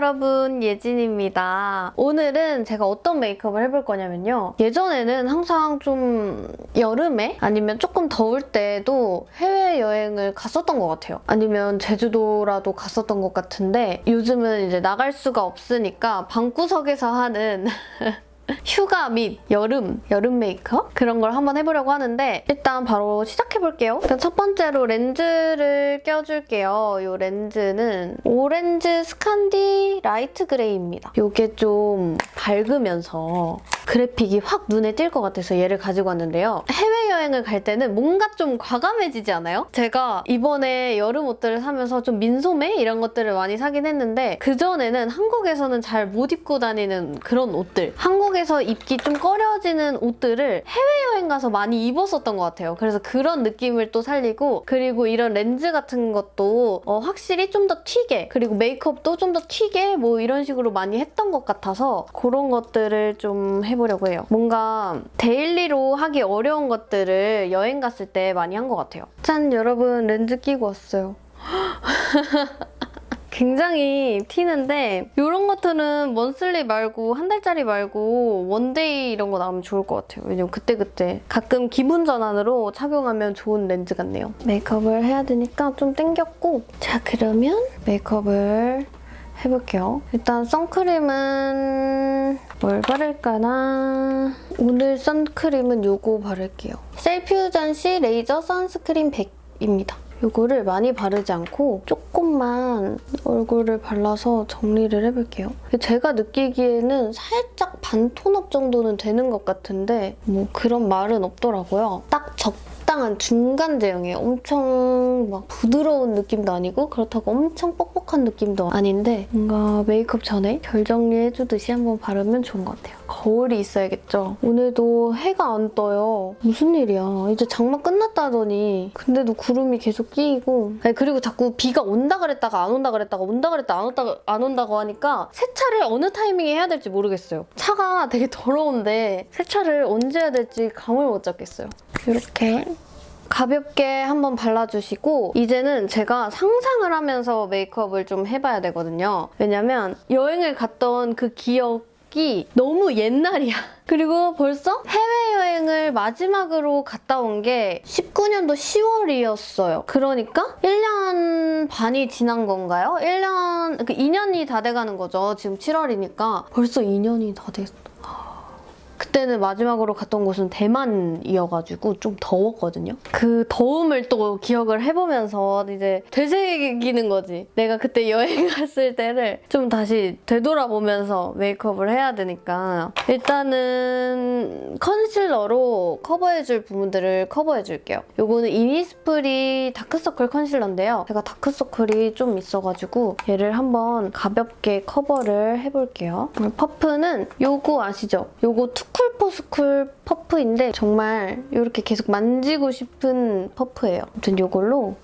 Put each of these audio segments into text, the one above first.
여러분, 예진입니다. 오늘은 제가 어떤 메이크업을 해볼 거냐면요. 예전에는 항상 좀 여름에 아니면 조금 더울 때도 해외여행을 갔었던 것 같아요. 아니면 제주도라도 갔었던 것 같은데 요즘은 이제 나갈 수가 없으니까 방구석에서 하는 휴가 및 여름 메이크업? 그런 걸 한번 해보려고 하는데 일단 바로 시작해볼게요. 일단 첫 번째로 렌즈를 껴줄게요. 이 렌즈는 오렌지 스칸디 라이트 그레이입니다. 이게 좀 밝으면서 그래픽이 확 눈에 띌 것 같아서 얘를 가지고 왔는데요. 해외여행을 갈 때는 뭔가 좀 과감해지지 않아요? 제가 이번에 여름 옷들을 사면서 좀 민소매 이런 것들을 많이 사긴 했는데 그전에는 한국에서는 잘 못 입고 다니는 그런 옷들, 한국에서 입기 좀 꺼려지는 옷들을 해외여행 가서 많이 입었었던 것 같아요. 그래서 그런 느낌을 또 살리고, 그리고 이런 렌즈 같은 것도 확실히 좀 더 튀게, 그리고 메이크업도 좀 더 튀게 뭐 이런 식으로 많이 했던 것 같아서 그런 것들을 좀 해보려고 해요. 뭔가 데일리로 하기 어려운 것들을 여행 갔을 때 많이 한 것 같아요. 짠! 여러분, 렌즈 끼고 왔어요. 굉장히 튀는데 이런 것들은 먼슬리 말고 한 달짜리 말고 원데이 이런 거 나오면 좋을 것 같아요. 왜냐면 그때그때 가끔 기분 전환으로 착용하면 좋은 렌즈 같네요. 메이크업을 해야 되니까 좀 땡겼고, 자 그러면 메이크업을 해볼게요. 일단 선크림은 뭘 바를까나? 오늘 선크림은 요거 바를게요. 셀퓨전시 레이저 선스크림 100입니다. 이거를 많이 바르지 않고 조금만 얼굴을 발라서 정리를 해볼게요. 제가 느끼기에는 살짝 반 톤업 정도는 되는 것 같은데 뭐 그런 말은 없더라고요. 딱 적당한 중간 제형이에요. 엄청 막 부드러운 느낌도 아니고 그렇다고 엄청 뻑뻑한 느낌도 아닌데 뭔가 메이크업 전에 결 정리해주듯이 한번 바르면 좋은 것 같아요. 거울이 있어야겠죠? 오늘도 해가 안 떠요. 무슨 일이야. 이제 장마 끝났다더니 근데도 구름이 계속 끼이고, 아니, 그리고 자꾸 비가 온다 그랬다가 안 온다 그랬다가 온다 그랬다 안 온다고 하니까 세차를 어느 타이밍에 해야 될지 모르겠어요. 차가 되게 더러운데 세차를 언제 해야 될지 감을 못 잡겠어요. 이렇게 가볍게 한번 발라주시고, 이제는 제가 상상을 하면서 메이크업을 좀 해봐야 되거든요. 왜냐면 여행을 갔던 그 기억이 너무 옛날이야. 그리고 벌써 해외여행을 마지막으로 갔다 온 게 19년도 10월이었어요. 그러니까 1년 반이 지난 건가요? 2년이 다 돼가는 거죠. 지금 7월이니까 벌써 2년이 다 됐어. 그때는 마지막으로 갔던 곳은 대만이어가지고 좀 더웠거든요. 그 더움을 또 기억을 해보면서 이제 되새기는 거지. 내가 그때 여행 갔을 때를 좀 다시 되돌아보면서 메이크업을 해야 되니까 일단은 컨실러로 커버해줄 부분들을 커버해줄게요. 요거는 이니스프리 다크서클 컨실러인데요. 제가 다크서클이 좀 있어가지고 얘를 한번 가볍게 커버를 해볼게요. 퍼프는 요거 아시죠? 요거 투쿨포스쿨 퍼프인데 정말 이렇게 계속 만지고 싶은 퍼프예요. 아무튼 이걸로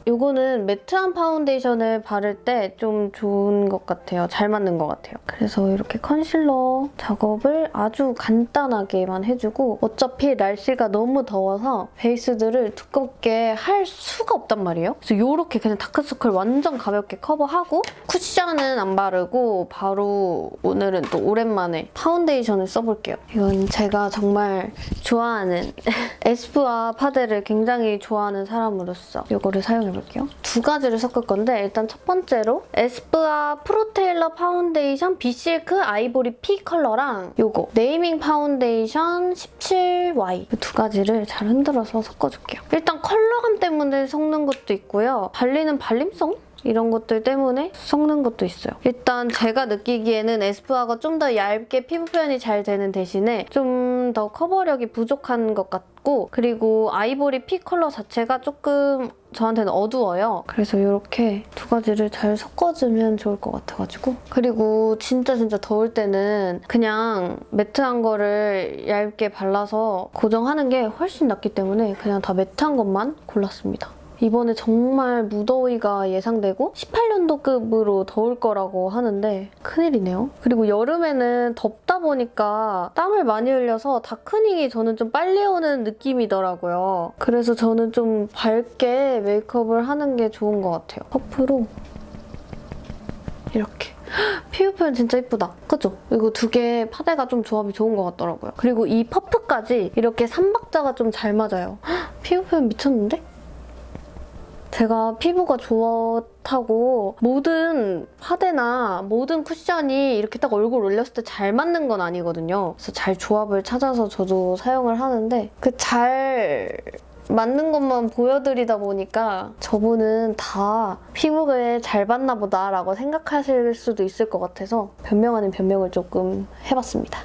요거는 매트한 파운데이션을 바를 때 좀 좋은 것 같아요. 잘 맞는 것 같아요. 그래서 이렇게 컨실러 작업을 아주 간단하게만 해주고, 어차피 날씨가 너무 더워서 베이스들을 두껍게 할 수가 없단 말이에요. 그래서 이렇게 그냥 다크서클 완전 가볍게 커버하고 쿠션은 안 바르고 바로 오늘은 또 오랜만에 파운데이션을 써볼게요. 이건 제가 정말 좋아하는 에스쁘아 파데를 굉장히 좋아하는 사람으로서 이거를 사용해볼게요. 두 가지를 섞을 건데 일단 첫 번째로 에스쁘아 프로테일러 파운데이션 비실크 아이보리 피 컬러랑 요거 네이밍 파운데이션 17Y 이 두 가지를 잘 흔들어서 섞어줄게요. 일단 컬러감 때문에 섞는 것도 있고요. 발리는 발림성? 이런 것들 때문에 섞는 것도 있어요. 일단 제가 느끼기에는 에스쁘아가 좀 더 얇게 피부 표현이 잘 되는 대신에 좀 더 커버력이 부족한 것 같고, 그리고 아이보리 피 컬러 자체가 조금 저한테는 어두워요. 그래서 이렇게 두 가지를 잘 섞어주면 좋을 것 같아가지고. 그리고 진짜 더울 때는 그냥 매트한 거를 얇게 발라서 고정하는 게 훨씬 낫기 때문에 그냥 다 매트한 것만 골랐습니다. 이번에 정말 무더위가 예상되고 18년도급으로 더울 거라고 하는데 큰일이네요. 그리고 여름에는 덥다 보니까 땀을 많이 흘려서 다크닝이 저는 좀 빨리 오는 느낌이더라고요. 그래서 저는 좀 밝게 메이크업을 하는 게 좋은 것 같아요. 퍼프로 이렇게. 피부 표현 진짜 예쁘다. 그죠? 이거 두 개 파데가 좀 조합이 좋은 것 같더라고요. 그리고 이 퍼프까지 이렇게 3박자가 좀 잘 맞아요. 피부 표현 미쳤는데? 제가 피부가 좋다고 모든 파데나 모든 쿠션이 이렇게 딱 얼굴 올렸을 때 잘 맞는 건 아니거든요. 그래서 잘 조합을 찾아서 저도 사용을 하는데 그 잘 맞는 것만 보여드리다 보니까 저분은 다 피부에 잘 받나 보다라고 생각하실 수도 있을 것 같아서 변명 아닌 변명을 조금 해봤습니다.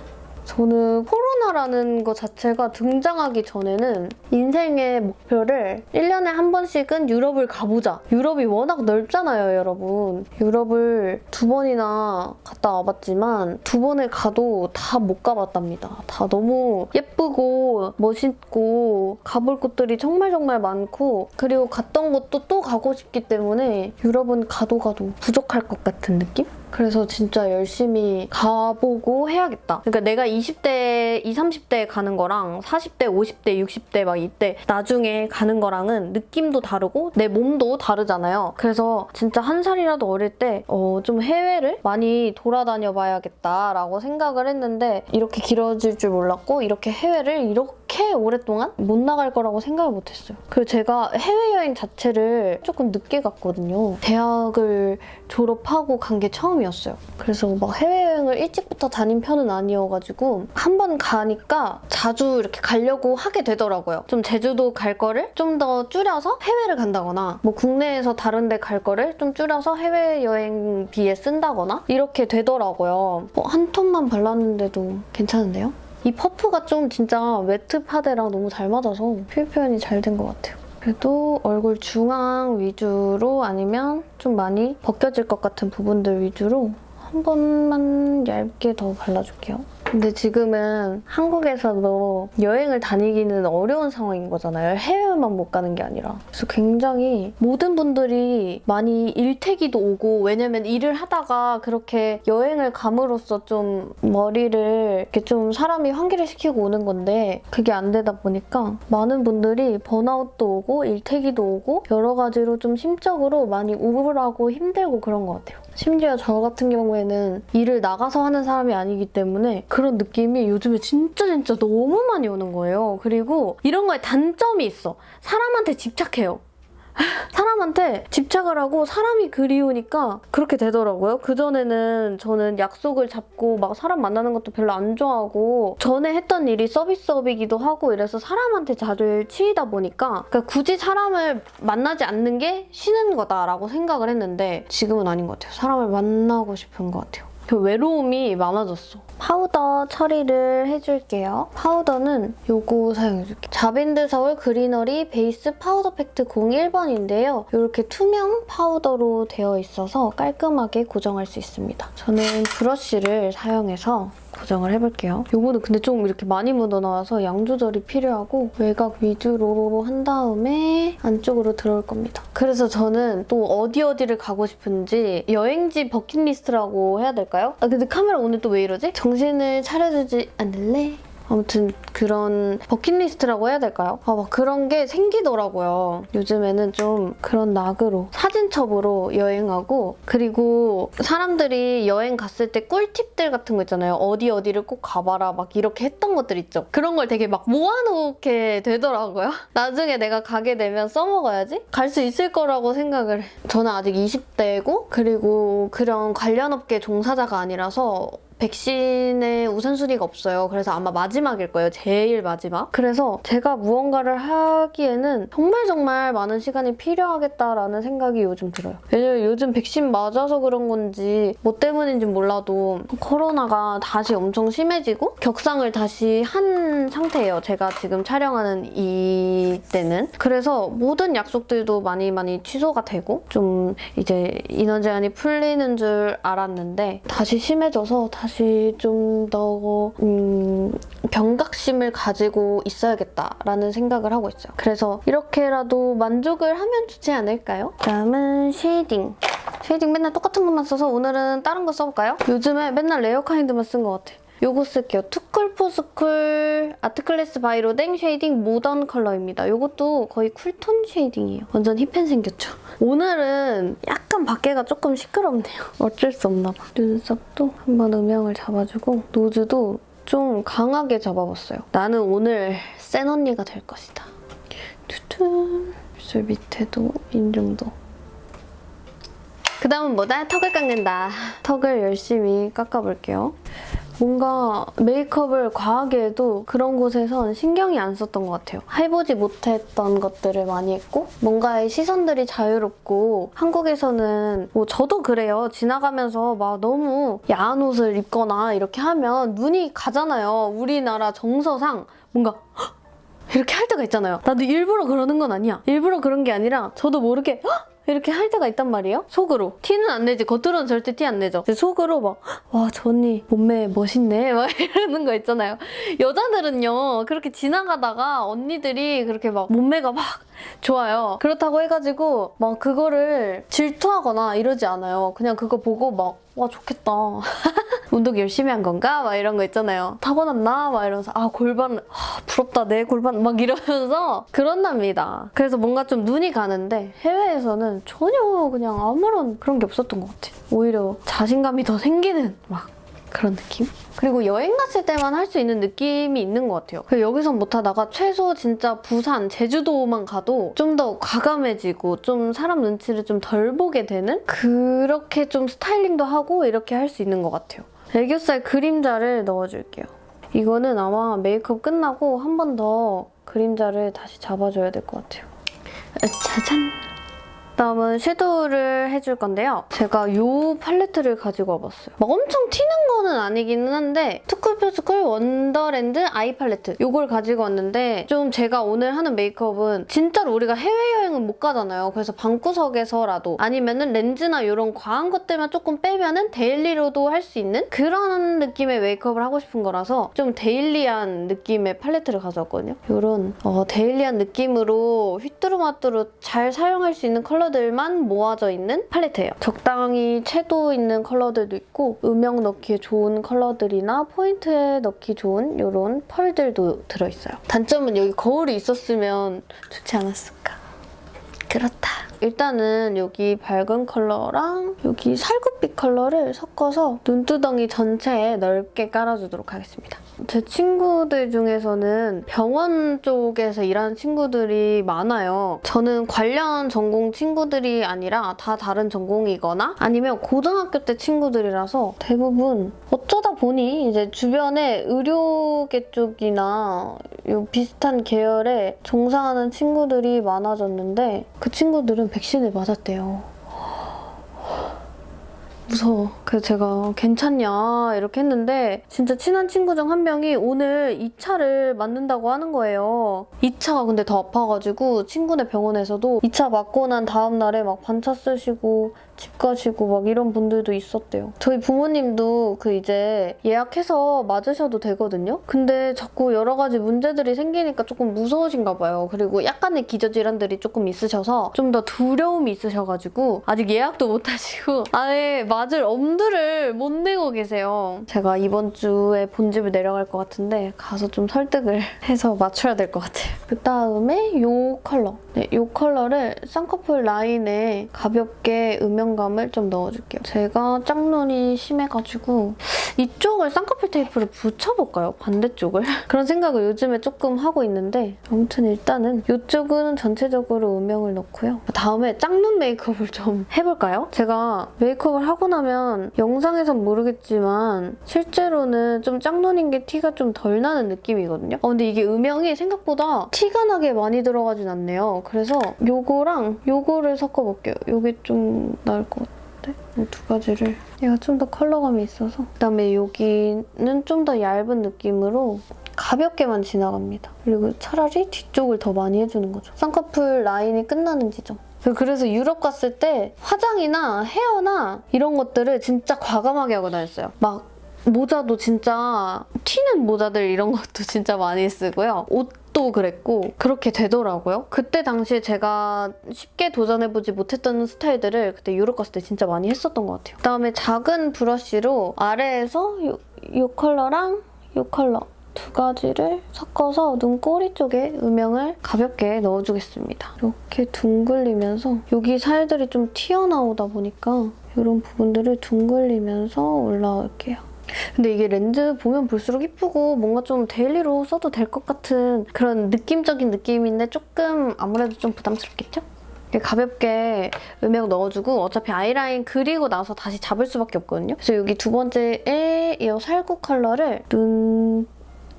저는 코로나라는 것 자체가 등장하기 전에는 인생의 목표를 1년에 한 번씩은 유럽을 가보자. 유럽이 워낙 넓잖아요, 여러분. 유럽을 2번이나 갔다 와봤지만 2번을 가도 다 못 가봤답니다. 다 너무 예쁘고 멋있고 가볼 곳들이 정말 많고 그리고 갔던 곳도 또 가고 싶기 때문에 유럽은 가도 부족할 것 같은 느낌? 그래서 진짜 열심히 가보고 해야겠다. 그러니까 내가 20대, 30대에 가는 거랑 40대, 50대, 60대 막 이때 나중에 가는 거랑은 느낌도 다르고 내 몸도 다르잖아요. 그래서 진짜 한 살이라도 어릴 때 좀 해외를 많이 돌아다녀 봐야겠다라고 생각을 했는데 이렇게 길어질 줄 몰랐고 이렇게 해외를 이렇게 오랫동안 못 나갈 거라고 생각을 못했어요. 그리고 제가 해외여행 자체를 조금 늦게 갔거든요. 대학을 졸업하고 간 게 처음이었어요. 그래서 막 해외여행을 일찍부터 다닌 편은 아니어가지고 한 번 가니까 자주 이렇게 가려고 하게 되더라고요. 좀 제주도 갈 거를 좀 더 줄여서 해외를 간다거나 뭐 국내에서 다른 데 갈 거를 좀 줄여서 해외여행비에 쓴다거나 이렇게 되더라고요. 한 톤만 발랐는데도 괜찮은데요? 이 퍼프가 좀 진짜 매트 파데랑 너무 잘 맞아서 피부 표현이 잘 된 것 같아요. 그래도 얼굴 중앙 위주로 아니면 좀 많이 벗겨질 것 같은 부분들 위주로 한 번만 얇게 더 발라줄게요. 근데 지금은 한국에서도 여행을 다니기는 어려운 상황인 거잖아요. 해외만 못 가는 게 아니라. 그래서 굉장히 모든 분들이 많이 일태기도 오고 왜냐면 일을 하다가 그렇게 여행을 감으로써 좀 머리를 이렇게 좀 사람이 환기를 시키고 오는 건데 그게 안 되다 보니까 많은 분들이 번아웃도 오고 일태기도 오고 여러 가지로 좀 심적으로 많이 우울하고 힘들고 그런 것 같아요. 심지어 저 같은 경우에는 일을 나가서 하는 사람이 아니기 때문에 그런 느낌이 요즘에 진짜 너무 많이 오는 거예요. 그리고 이런 거에 단점이 있어. 사람한테 집착해요. 사람한테 집착을 하고 사람이 그리우니까 그렇게 되더라고요. 그전에는 저는 약속을 잡고 막 사람 만나는 것도 별로 안 좋아하고 전에 했던 일이 서비스업이기도 하고 이래서 사람한테 잘 치이다 보니까 그러니까 굳이 사람을 만나지 않는 게 쉬는 거다라고 생각을 했는데 지금은 아닌 것 같아요. 사람을 만나고 싶은 것 같아요. 외로움이 많아졌어. 파우더 처리를 해줄게요. 파우더는 요거 사용해줄게요. 자빈드 서울 그리너리 베이스 파우더 팩트 01번인데요. 이렇게 투명 파우더로 되어 있어서 깔끔하게 고정할 수 있습니다. 저는 브러쉬를 사용해서 고정을 해볼게요. 요거는 근데 좀 이렇게 많이 묻어나와서 양 조절이 필요하고 외곽 위주로 한 다음에 안쪽으로 들어올 겁니다. 그래서 저는 또 어디를 가고 싶은지 여행지 버킷리스트라고 해야 될까요? 근데 카메라 오늘 또 왜 이러지? 정신을 차려주지 않을래? 아무튼 그런 버킷리스트라고 해야 될까요? 막 그런 게 생기더라고요. 요즘에는 좀 그런 낙으로 사진첩으로 여행하고 그리고 사람들이 여행 갔을 때 꿀팁들 같은 거 있잖아요. 어디를 꼭 가봐라 막 이렇게 했던 것들 있죠. 그런 걸 되게 막 모아놓게 되더라고요. 나중에 내가 가게 되면 써먹어야지? 갈 수 있을 거라고 생각을 해. 저는 아직 20대고 그리고 그런 관련 업계 종사자가 아니라서 백신의 우선순위가 없어요. 그래서 아마 마지막일 거예요. 제일 마지막. 그래서 제가 무언가를 하기에는 정말 많은 시간이 필요하겠다라는 생각이 요즘 들어요. 왜냐면 요즘 백신 맞아서 그런 건지 뭐 때문인지 몰라도 코로나가 다시 엄청 심해지고 격상을 다시 한 상태예요. 제가 지금 촬영하는 이때는. 그래서 모든 약속들도 많이 취소가 되고 좀 이제 인원 제한이 풀리는 줄 알았는데 다시 심해져서 다시 좀 더 경각심을 가지고 있어야겠다라는 생각을 하고 있어요. 그래서 이렇게라도 만족을 하면 좋지 않을까요? 다음은 쉐이딩. 쉐이딩 맨날 똑같은 것만 써서 오늘은 다른 거 써볼까요? 요즘에 맨날 레어카인드만 쓴 것 같아. 요거 쓸게요. 투쿨포스쿨 아트클래스 바이로댕 쉐이딩 모던 컬러입니다. 요것도 거의 쿨톤 쉐이딩이에요. 완전 힙한 생겼죠? 오늘은 약간 밖에가 조금 시끄럽네요. 어쩔 수 없나 봐. 눈썹도 한번 음영을 잡아주고 노즈도 좀 강하게 잡아봤어요. 나는 오늘 센 언니가 될 것이다. 투퉁. 입술 밑에도 인중도. 그 다음은 뭐다? 턱을 깎는다. 턱을 열심히 깎아볼게요. 뭔가 메이크업을 과하게 해도 그런 곳에선 신경이 안 썼던 것 같아요. 해보지 못했던 것들을 많이 했고 뭔가의 시선들이 자유롭고 한국에서는 뭐 저도 그래요. 지나가면서 막 너무 야한 옷을 입거나 이렇게 하면 눈이 가잖아요. 우리나라 정서상 뭔가 헉! 이렇게 할 때가 있잖아요. 나도 일부러 그러는 건 아니야. 일부러 그런 게 아니라 저도 모르게 헉! 이렇게 할 때가 있단 말이에요. 속으로. 티는 안 내지. 겉으로는 절대 티 안 내죠. 근데 속으로 막 와, 저 언니 몸매 멋있네 막 이러는 거 있잖아요. 여자들은요. 그렇게 지나가다가 언니들이 그렇게 막 몸매가 막 좋아요. 그렇다고 해가지고 막 그거를 질투하거나 이러지 않아요. 그냥 그거 보고 막 와 좋겠다. 운동 열심히 한 건가? 막 이런 거 있잖아요. 타고났나? 막 이러면서 아 골반 부럽다 내 골반 막 이러면서 그런답니다. 그래서 뭔가 좀 눈이 가는데 해외에서는 전혀 그냥 아무런 그런 게 없었던 것 같아. 오히려 자신감이 더 생기는 막 그런 느낌? 그리고 여행 갔을 때만 할 수 있는 느낌이 있는 것 같아요. 여기서 못하다가 최소 진짜 부산, 제주도만 가도 좀 더 과감해지고 좀 사람 눈치를 좀 덜 보게 되는 그렇게 좀 스타일링도 하고 이렇게 할 수 있는 것 같아요. 애교살 그림자를 넣어줄게요. 이거는 아마 메이크업 끝나고 한 번 더 그림자를 다시 잡아줘야 될 것 같아요. 짜잔! 다음은 섀도우를 해줄 건데요. 제가 이 팔레트를 가지고 와봤어요. 막 엄청 튀는 거는 아니기는 한데 투쿨포스쿨 원더랜드 아이 팔레트 이걸 가지고 왔는데 좀 제가 오늘 하는 메이크업은 진짜로 우리가 해외여행은 못 가잖아요. 그래서 방구석에서라도 아니면은 렌즈나 이런 과한 것들만 조금 빼면은 데일리로도 할 수 있는 그런 느낌의 메이크업을 하고 싶은 거라서 좀 데일리한 느낌의 팔레트를 가져왔거든요. 이런 데일리한 느낌으로 휘뚜루마뚜루 잘 사용할 수 있는 컬러들만 모아져 있는 팔레트예요. 적당히 채도 있는 컬러들도 있고 음영 넣기에 좋은 컬러들이나 포인트에 넣기 좋은 이런 펄들도 들어있어요. 단점은 여기 거울이 있었으면 좋지 않았을까. 그렇다. 일단은 여기 밝은 컬러랑 여기 살구빛 컬러를 섞어서 눈두덩이 전체에 넓게 깔아주도록 하겠습니다. 제 친구들 중에서는 병원 쪽에서 일하는 친구들이 많아요. 저는 관련 전공 친구들이 아니라 다 다른 전공이거나 아니면 고등학교 때 친구들이라서 대부분 어쩌다 보니 이제 주변에 의료계 쪽이나 요 비슷한 계열에 종사하는 친구들이 많아졌는데 그 친구들은 백신을 맞았대요. 무서워. 그래서 제가 괜찮냐 이렇게 했는데 진짜 친한 친구 중 한 명이 오늘 2차를 맞는다고 하는 거예요. 2차가 근데 더 아파가지고 친구네 병원에서도 2차 맞고 난 다음 날에 막 반차 쓰시고 집 가시고 막 이런 분들도 있었대요. 저희 부모님도 그 이제 예약해서 맞으셔도 되거든요. 근데 자꾸 여러 가지 문제들이 생기니까 조금 무서우신가 봐요. 그리고 약간의 기저질환들이 조금 있으셔서 좀 더 두려움이 있으셔가지고 아직 예약도 못 하시고 아예 맞을 엄두를 못 내고 계세요. 제가 이번 주에 본집을 내려갈 것 같은데 가서 좀 설득을 해서 맞춰야 될 것 같아요. 그 다음에 이 컬러. 네, 이 컬러를 쌍꺼풀 라인에 가볍게 음영감을 좀 넣어줄게요. 제가 짝눈이 심해가지고 이쪽을 쌍꺼풀 테이프를 붙여볼까요? 반대쪽을? 그런 생각을 요즘에 조금 하고 있는데 아무튼 일단은 이쪽은 전체적으로 음영을 넣고요. 다음에 짝눈 메이크업을 좀 해볼까요? 제가 메이크업을 하고 나면 영상에선 모르겠지만 실제로는 좀 짝눈인 게 티가 좀 덜 나는 느낌이거든요. 근데 이게 음영이 생각보다 티가 나게 많이 들어가진 않네요. 그래서 요거랑 요거를 섞어볼게요. 요게 좀 나을 것 같아. 이 두 가지를. 얘가 좀 더 컬러감이 있어서. 그다음에 여기는 좀 더 얇은 느낌으로 가볍게만 지나갑니다. 그리고 차라리 뒤쪽을 더 많이 해주는 거죠. 쌍꺼풀 라인이 끝나는 지점. 그래서 유럽 갔을 때 화장이나 헤어나 이런 것들을 진짜 과감하게 하고 다녔어요. 막 모자도 진짜 튀는 모자들 이런 것도 진짜 많이 쓰고요. 옷도 그랬고 그렇게 되더라고요. 그때 당시에 제가 쉽게 도전해보지 못했던 스타일들을 그때 유럽 갔을 때 진짜 많이 했었던 것 같아요. 그다음에 작은 브러쉬로 아래에서 이 컬러랑 이 컬러 두 가지를 섞어서 눈꼬리 쪽에 음영을 가볍게 넣어주겠습니다. 이렇게 둥글리면서 여기 살들이 좀 튀어나오다 보니까 이런 부분들을 둥글리면서 올라올게요. 근데 이게 렌즈 보면 볼수록 이쁘고 뭔가 좀 데일리로 써도 될 것 같은 그런 느낌적인 느낌인데 조금 아무래도 좀 부담스럽겠죠? 가볍게 음영 넣어주고 어차피 아이라인 그리고 나서 다시 잡을 수밖에 없거든요. 그래서 여기 두 번째에 이 살구 컬러를 눈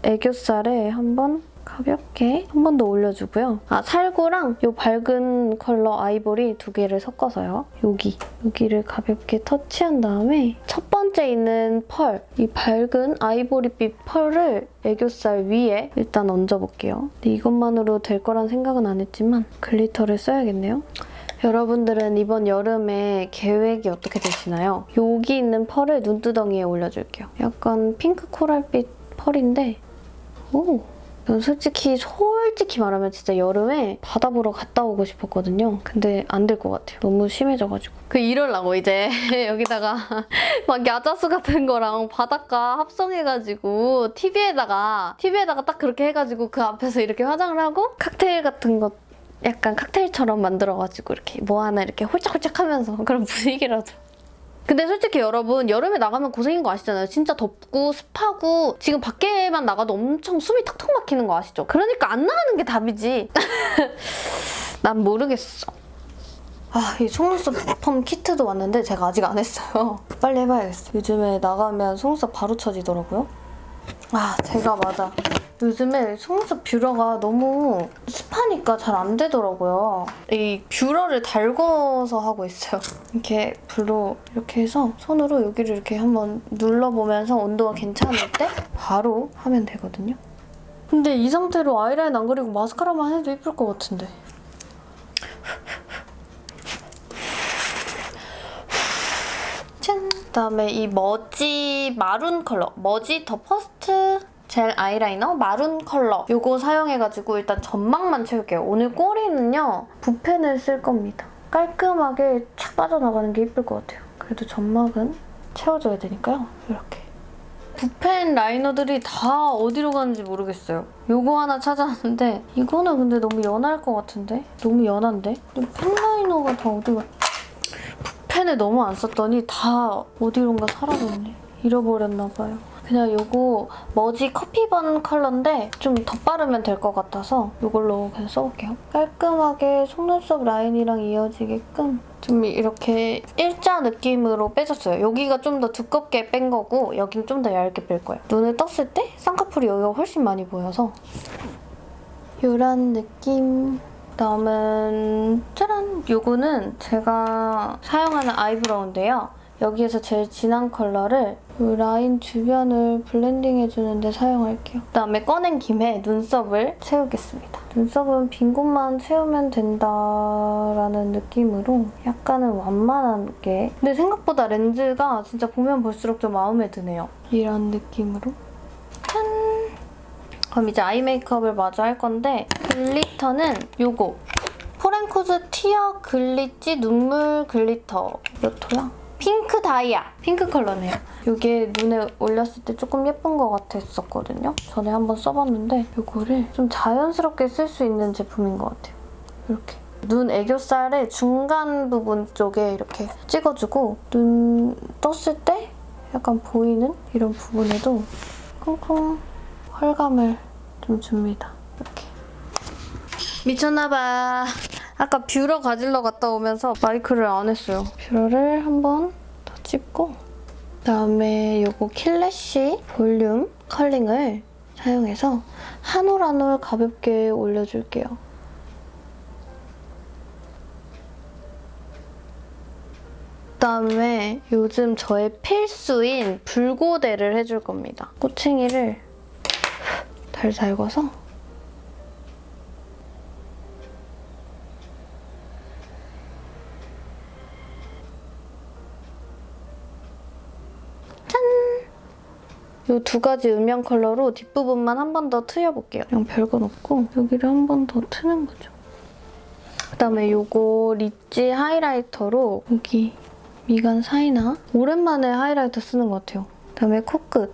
애교살에 한번 가볍게 한 번 더 올려주고요. 살구랑 이 밝은 컬러 아이보리 두 개를 섞어서요. 여기를 가볍게 터치한 다음에 첫 번째 있는 펄, 이 밝은 아이보리빛 펄을 애교살 위에 일단 얹어볼게요. 근데 이것만으로 될 거란 생각은 안 했지만 글리터를 써야겠네요. 여러분들은 이번 여름에 계획이 어떻게 되시나요? 여기 있는 펄을 눈두덩이에 올려줄게요. 약간 핑크 코랄빛 펄인데 전 솔직히 말하면 진짜 여름에 바다 보러 갔다 오고 싶었거든요. 근데 안 될 것 같아요. 너무 심해져가지고. 이러려고 이제 여기다가 막 야자수 같은 거랑 바닷가 합성해가지고 TV에다가 딱 그렇게 해가지고 그 앞에서 이렇게 화장을 하고 칵테일 같은 거 약간 칵테일처럼 만들어가지고 이렇게 뭐 하나 이렇게 홀짝홀짝 하면서 그런 분위기라도. 근데 솔직히 여러분 여름에 나가면 고생인 거 아시잖아요. 진짜 덥고 습하고 지금 밖에만 나가도 엄청 숨이 턱턱 막히는 거 아시죠? 그러니까 안 나가는 게 답이지. 난 모르겠어. 이 속눈썹 펌 키트도 왔는데 제가 아직 안 했어요. 빨리 해봐야겠어. 요즘에 나가면 속눈썹 바로 처지더라고요. 제가 맞아. 요즘에 속눈썹 뷰러가 너무 습하니까 잘 안 되더라고요. 이 뷰러를 달궈서 하고 있어요. 이렇게 불로 이렇게 해서 손으로 여기를 이렇게 한번 눌러보면서 온도가 괜찮을 때 바로 하면 되거든요. 근데 이 상태로 아이라인 안 그리고 마스카라만 해도 예쁠 것 같은데. 짠! 그다음에 이 머지 마룬 컬러, 머지 더 퍼스트 젤 아이라이너 마룬 컬러 이거 사용해가지고 일단 점막만 채울게요. 오늘 꼬리는요 붓펜을 쓸 겁니다. 깔끔하게 착 빠져나가는 게 예쁠 것 같아요. 그래도 점막은 채워줘야 되니까요. 이렇게. 붓펜 라이너들이 다 어디로 가는지 모르겠어요. 이거 하나 찾았는데 이거는 근데 너무 연할 것 같은데? 너무 연한데? 펜 라이너가 다 어디가... 붓펜을 너무 안 썼더니 다 어디론가 사라졌네. 잃어버렸나 봐요. 그냥 이거 머지 커피번 컬러인데 좀 덧바르면 될 것 같아서 이걸로 그냥 써볼게요. 깔끔하게 속눈썹 라인이랑 이어지게끔 좀 이렇게 일자 느낌으로 빼줬어요. 여기가 좀 더 두껍게 뺀 거고 여긴 좀 더 얇게 뺄 거예요. 눈을 떴을 때 쌍꺼풀이 여기가 훨씬 많이 보여서 이런 느낌. 다음은 짜란! 이거는 제가 사용하는 아이브로우인데요. 여기에서 제일 진한 컬러를 이 라인 주변을 블렌딩해주는데 사용할게요. 그다음에 꺼낸 김에 눈썹을 채우겠습니다. 눈썹은 빈 곳만 채우면 된다라는 느낌으로 약간은 완만하게. 근데 생각보다 렌즈가 진짜 보면 볼수록 좀 마음에 드네요. 이런 느낌으로. 짠! 그럼 이제 아이 메이크업을 마저 할 건데 글리터는 요거 포렌코즈 티어 글리찌 눈물 글리터 몇 호야? 핑크 다이아! 핑크 컬러네요. 이게 눈에 올렸을 때 조금 예쁜 것 같았었거든요. 전에 한번 써봤는데 이거를 좀 자연스럽게 쓸 수 있는 제품인 것 같아요. 이렇게. 눈 애교살의 중간 부분 쪽에 이렇게 찍어주고 눈 떴을 때 약간 보이는 이런 부분에도 콩콩 펄감을 좀 줍니다. 이렇게. 미쳤나봐. 아까 뷰러 가지러 갔다 오면서 마이크를 안 했어요. 뷰러를 한 번 더 찝고 그다음에 이거 킬래쉬 볼륨 컬링을 사용해서 한 올 한 올 가볍게 올려줄게요. 그다음에 요즘 저의 필수인 붉고데를 해줄 겁니다. 꼬챙이를 달달 궈서 이 두 가지 음영 컬러로 뒷부분만 한 번 더 트여볼게요. 그냥 별건 없고 여기를 한 번 더 트는 거죠. 그다음에 이거 리치 하이라이터로 여기 미간 사이나 오랜만에 하이라이터 쓰는 것 같아요. 그다음에 코끝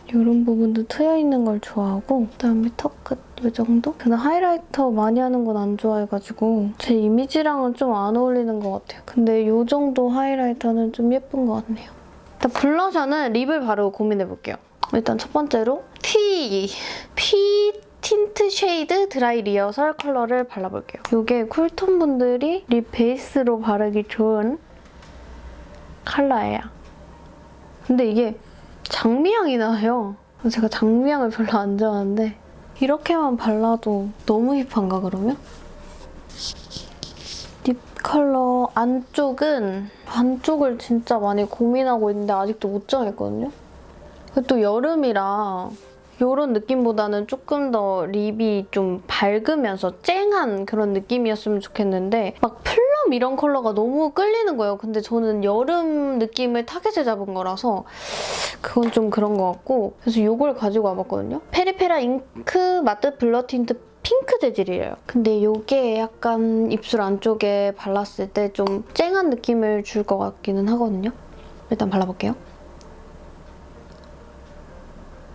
이런 부분도 트여있는 걸 좋아하고 그다음에 턱끝 이 정도? 저는 하이라이터 많이 하는 건 안 좋아해가지고 제 이미지랑은 좀 안 어울리는 것 같아요. 근데 이 정도 하이라이터는 좀 예쁜 것 같네요. 일단 블러셔는 립을 바르고 고민해볼게요. 일단 첫 번째로 P 틴트 쉐이드 드라이 리허설 컬러를 발라볼게요. 이게 쿨톤 분들이 립 베이스로 바르기 좋은 컬러예요. 근데 이게 장미향이 나요. 제가 장미향을 별로 안 좋아하는데 이렇게만 발라도 너무 힙한가 그러면? 립 컬러 안쪽을 진짜 많이 고민하고 있는데 아직도 못 정했거든요? 또 여름이라 이런 느낌보다는 조금 더 립이 좀 밝으면서 쨍한 그런 느낌이었으면 좋겠는데 막 플럼 이런 컬러가 너무 끌리는 거예요. 근데 저는 여름 느낌을 타겟에 잡은 거라서 그건 좀 그런 것 같고 그래서 이걸 가지고 와봤거든요. 페리페라 잉크 마트 블러 틴트 핑크 재질이에요. 근데 이게 약간 입술 안쪽에 발랐을 때 좀 쨍한 느낌을 줄 것 같기는 하거든요. 일단 발라볼게요.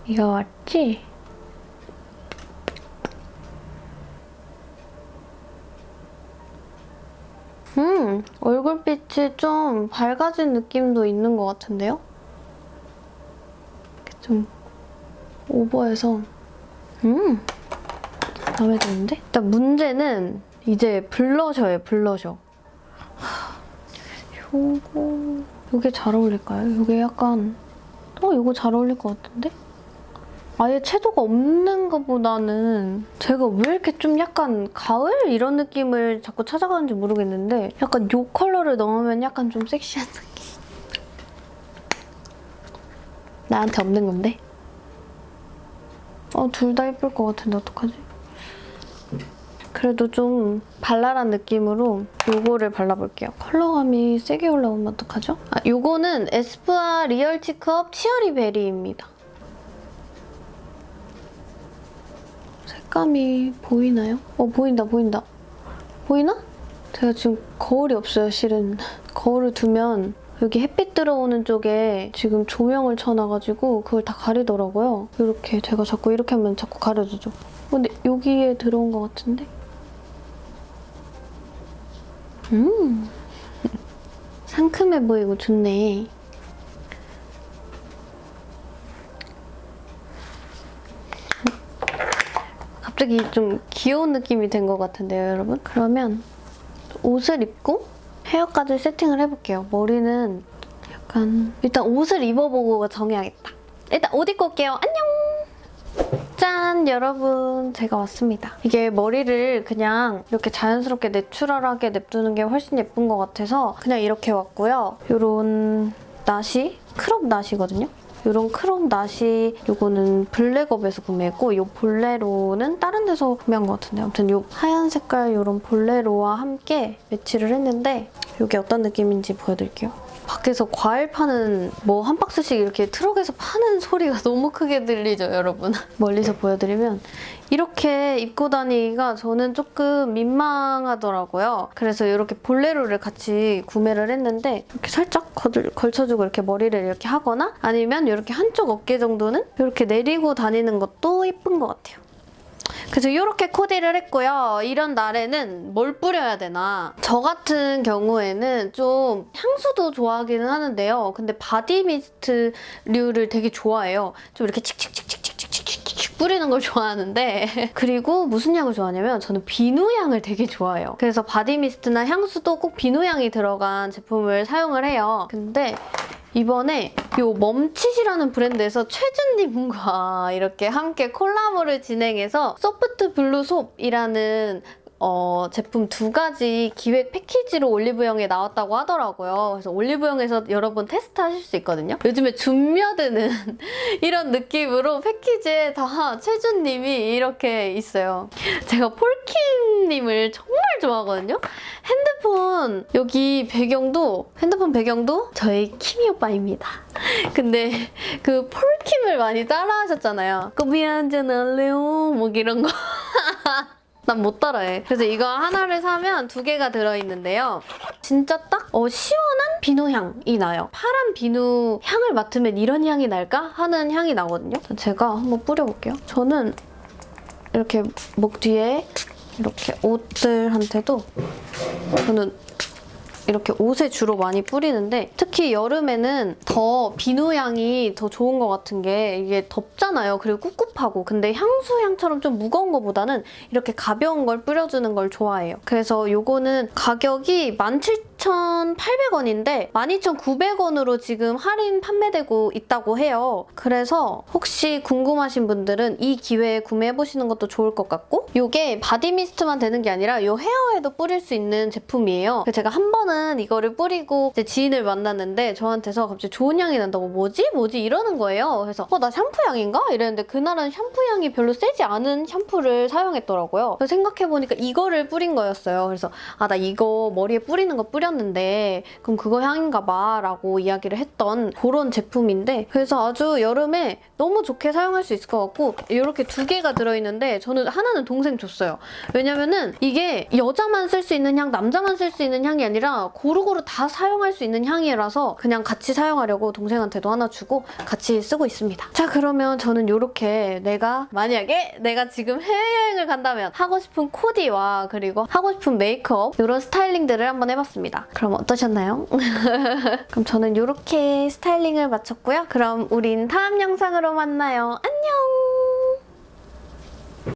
이거 맞지? 얼굴빛이 좀 밝아진 느낌도 있는 것 같은데요? 좀 오버해서 마음에 드는데? 일단 문제는 이제 블러셔예요, 블러셔. 요게 잘 어울릴까요? 요게 약간 이거 잘 어울릴 것 같은데? 아예 채도가 없는 것보다는 제가 왜 이렇게 좀 약간 가을 이런 느낌을 자꾸 찾아가는지 모르겠는데 약간 이 컬러를 넣으면 약간 좀 섹시한 느낌. 나한테 없는 건데? 둘 다 예쁠 것 같은데 어떡하지? 그래도 좀 발랄한 느낌으로 요거를 발라볼게요. 컬러감이 세게 올라오면 어떡하죠? 요거는 에스쁘아 리얼 치크업 치어리 베리입니다. 색감이 보이나요? 보인다. 보이나? 제가 지금 거울이 없어요, 실은. 거울을 두면 여기 햇빛 들어오는 쪽에 지금 조명을 쳐놔가지고 그걸 다 가리더라고요. 이렇게 제가 자꾸 이렇게 하면 자꾸 가려주죠. 근데 여기에 들어온 것 같은데? 상큼해 보이고 좋네. 갑자기 좀 귀여운 느낌이 된 것 같은데요, 여러분? 그러면 옷을 입고 헤어까지 세팅을 해볼게요. 머리는 약간 일단 옷을 입어보고 정해야겠다. 일단 옷 입고 올게요. 안녕! 짠! 여러분, 제가 왔습니다. 이게 머리를 그냥 이렇게 자연스럽게 내추럴하게 냅두는 게 훨씬 예쁜 것 같아서 그냥 이렇게 왔고요. 이런 나시, 크롭 나시거든요. 이런 크롭 나시 이거는 블랙업에서 구매했고 이 볼레로는 다른 데서 구매한 것 같은데 아무튼 이 하얀 색깔 이런 볼레로와 함께 매치를 했는데 이게 어떤 느낌인지 보여드릴게요. 밖에서 과일 파는 뭐 한 박스씩 이렇게 트럭에서 파는 소리가 너무 크게 들리죠, 여러분? 멀리서 보여드리면 이렇게 입고 다니기가 저는 조금 민망하더라고요. 그래서 이렇게 볼레로를 같이 구매를 했는데 이렇게 살짝 걸쳐주고 이렇게 머리를 이렇게 하거나 아니면 이렇게 한쪽 어깨 정도는 이렇게 내리고 다니는 것도 예쁜 것 같아요. 그래서 이렇게 코디를 했고요. 이런 날에는 뭘 뿌려야 되나? 저 같은 경우에는 좀 향수도 좋아하기는 하는데요. 근데 바디 미스트류를 되게 좋아해요. 좀 이렇게 칙칙칙칙칙칙칙 뿌리는 걸 좋아하는데 그리고 무슨 향을 좋아하냐면 저는 비누향을 되게 좋아해요. 그래서 바디 미스트나 향수도 꼭 비누향이 들어간 제품을 사용을 해요. 근데 이번에 이 멈칫이라는 브랜드에서 최준님과 이렇게 함께 콜라보를 진행해서 소프트 블루 솝이라는 제품 2가지 기획 패키지로 올리브영에 나왔다고 하더라고요. 그래서 올리브영에서 여러분 테스트하실 수 있거든요. 요즘에 줌며드는 이런 느낌으로 패키지에 다 최준님이 이렇게 있어요. 제가 폴킴님을 정말 좋아하거든요. 핸드폰 여기 핸드폰 배경도 저희 키미 오빠입니다. 근데 그 폴킴을 많이 따라하셨잖아요. 커피 한잔 할래요? 뭐 이런 거. 난 못 따라해. 그래서 이거 하나를 사면 2개가 들어있는데요. 진짜 딱 시원한 비누향이 나요. 파란 비누 향을 맡으면 이런 향이 날까? 하는 향이 나거든요. 제가 한번 뿌려볼게요. 저는 이렇게 목 뒤에 이렇게 옷들한테도 저는 이렇게 옷에 주로 많이 뿌리는데 특히 여름에는 더 비누향이 더 좋은 것 같은 게 이게 덥잖아요. 그리고 꿉꿉하고. 근데 향수향처럼 좀 무거운 것보다는 이렇게 가벼운 걸 뿌려주는 걸 좋아해요. 그래서 요거는 가격이 17,800원인데 12,900원으로 지금 할인 판매되고 있다고 해요. 그래서 혹시 궁금하신 분들은 이 기회에 구매해보시는 것도 좋을 것 같고 요게 바디 미스트만 되는 게 아니라 요 헤어에도 뿌릴 수 있는 제품이에요. 제가 한 번은 이거를 뿌리고 이제 지인을 만났는데 저한테서 갑자기 좋은 향이 난다고 뭐지? 이러는 거예요. 그래서 나 샴푸 향인가? 이랬는데 그날은 샴푸 향이 별로 세지 않은 샴푸를 사용했더라고요. 그래서 생각해보니까 이거를 뿌린 거였어요. 그래서 나 이거 머리에 뿌리는 거 뿌렸는데 그럼 그거 향인가 봐 라고 이야기를 했던 그런 제품인데 그래서 아주 여름에 너무 좋게 사용할 수 있을 것 같고 이렇게 2개가 들어있는데 저는 하나는 동생 줬어요. 왜냐면은 이게 여자만 쓸 수 있는 향, 남자만 쓸 수 있는 향이 아니라 고루고루 다 사용할 수 있는 향이라서 그냥 같이 사용하려고 동생한테도 하나 주고 같이 쓰고 있습니다. 자, 그러면 저는 이렇게 만약에 내가 지금 해외여행을 간다면 하고 싶은 코디와 그리고 하고 싶은 메이크업 이런 스타일링들을 한번 해봤습니다. 그럼 어떠셨나요? 그럼 저는 이렇게 스타일링을 마쳤고요. 그럼 우린 다음 영상으로 만나요. 안녕!